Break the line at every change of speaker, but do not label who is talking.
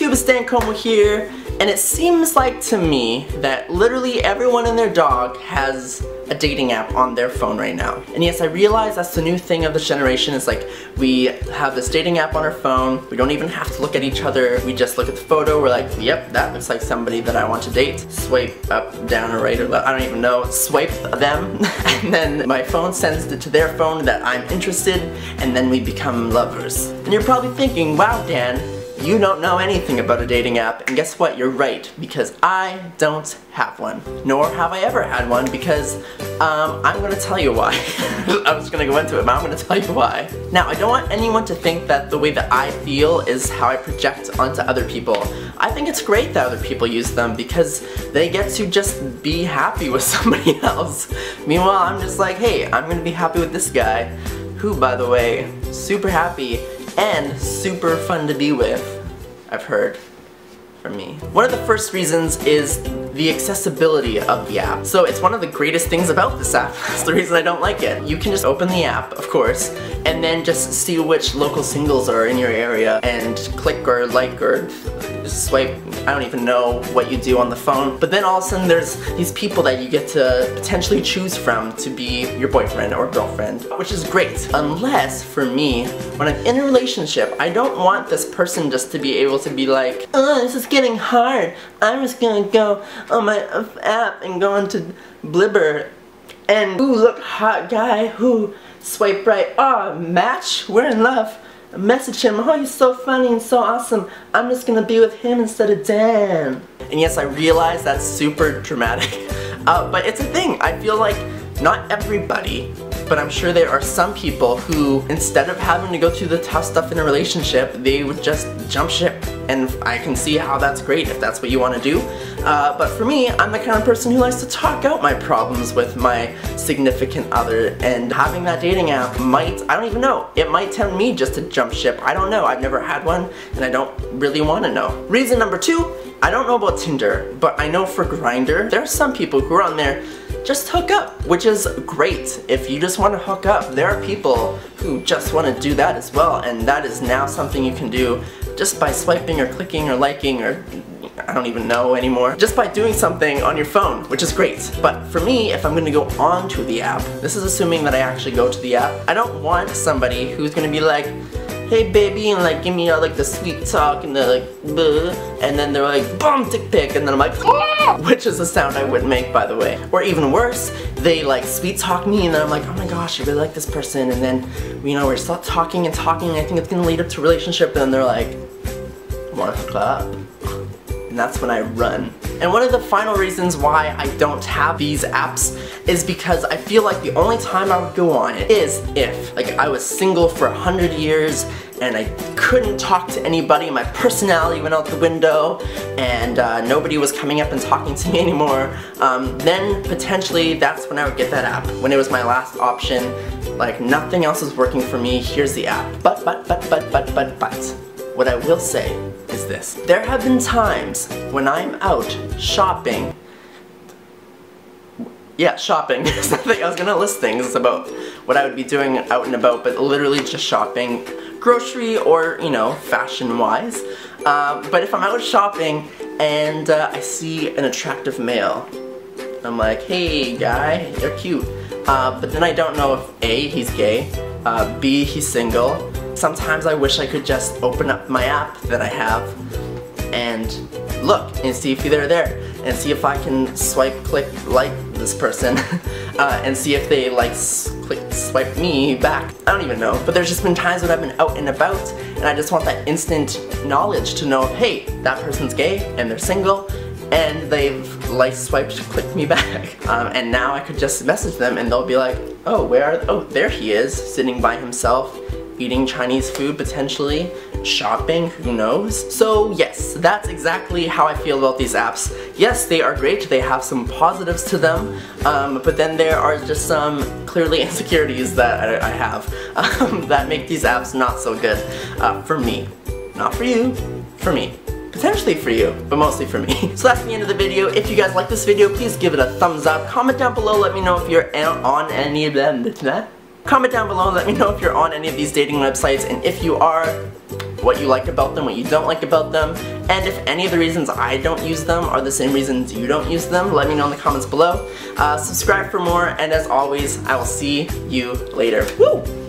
YouTube, Stan Como here, and it seems like to me that literally everyone and their dog has a dating app on their phone right now. And yes, I realize that's the new thing of this generation. Is like, we have this dating app on our phone, we don't even have to look at each other, we just look at the photo, we're like, yep, that looks like somebody that I want to date. Swipe up, down, or right, or left, I don't even know, swipe them, and then my phone sends it to their phone that I'm interested, and then we become lovers. And you're probably thinking, wow, Dan, you don't know anything about a dating app, and guess what? You're right, because I don't have one. Nor have I ever had one, because I'm gonna tell you why. I was gonna go into it, but I'm gonna tell you why. Now, I don't want anyone to think that the way that I feel is how I project onto other people. I think it's great that other people use them because they get to just be happy with somebody else. Meanwhile, I'm just like, hey, I'm gonna be happy with this guy, who, by the way, super happy and super fun to be with, I've heard from me. One of the first reasons is the accessibility of the app. So it's one of the greatest things about this app. That's the reason I don't like it. You can just open the app, of course, and then just see which local singles are in your area and click or like or swipe. I don't even know what you do on the phone. But then all of a sudden there's these people that you get to potentially choose from to be your boyfriend or girlfriend, which is great. Unless, for me, when I'm in a relationship, I don't want this person just to be able to be like, oh, this is getting hard. I'm just gonna go on my app and go into Blibber and, ooh, look, hot guy, who swipe right, oh, match, we're in love. Message him, oh, he's so funny and so awesome, I'm just gonna be with him instead of Dan. And yes, I realize that's super dramatic, but it's a thing. I feel like not everybody, but I'm sure there are some people who, instead of having to go through the tough stuff in a relationship, they would just jump ship. And I can see how that's great if that's what you want to do. But for me, I'm the kind of person who likes to talk out my problems with my significant other, and having that dating app might, I don't even know, it might tempt me just to jump ship. I don't know, I've never had one, and I don't really want to know. Reason number two, I don't know about Tinder, but I know for Grindr, there are some people who are on there just hook up, which is great. If you just want to hook up, there are people who just want to do that as well, and that is now something you can do just by swiping or clicking or liking or I don't even know anymore. Just by doing something on your phone, which is great. But for me, if I'm gonna go onto the app, this is assuming that I actually go to the app, I don't want somebody who's gonna be like, hey baby, and like give me all like the sweet talk and the like bleh, and then they're like boom, dick pic, and then I'm like oh! Which is a sound I wouldn't make, by the way. Or even worse, they like sweet talk me and then I'm like, oh my gosh, I really like this person, and then you know, we're still talking and talking, and I think it's gonna lead up to a relationship, and then they're like, wanna hook up? And that's when I run. And one of the final reasons why I don't have these apps is because I feel like the only time I would go on it is if like I was single for 100 years and I couldn't talk to anybody, my personality went out the window, and nobody was coming up and talking to me anymore, then potentially that's when I would get that app. When it was my last option, like nothing else is working for me, here's the app. But, what I will say is this. There have been times when I'm out shopping. Yeah, shopping. I was gonna list things about what I would be doing out and about, but literally just shopping. Grocery or, you know, fashion-wise. But if I'm out shopping and I see an attractive male, I'm like, hey guy, you're cute. But then I don't know if A, he's gay, B, he's single. Sometimes I wish I could just open up my app that I have and look and see if they're there, and see if I can swipe, click, like this person, and see if they like click, swipe me back. I don't even know, but there's just been times when I've been out and about and I just want that instant knowledge to know, hey, that person's gay and they're single and they've like swiped, clicked me back. And now I could just message them and they'll be like, oh, oh, there he is, sitting by himself, eating Chinese food potentially, shopping, who knows? So yes, that's exactly how I feel about these apps. Yes, they are great, they have some positives to them, but then there are just some clearly insecurities that I have that make these apps not so good for me. Not for you, for me. Potentially for you, but mostly for me. So that's the end of the video. If you guys like this video, please give it a thumbs up. Comment down below, let me know if you're on any of them. Comment down below and let me know if you're on any of these dating websites, and if you are, what you like about them, what you don't like about them, and if any of the reasons I don't use them are the same reasons you don't use them, let me know in the comments below. Subscribe for more, and as always, I will see you later. Woo!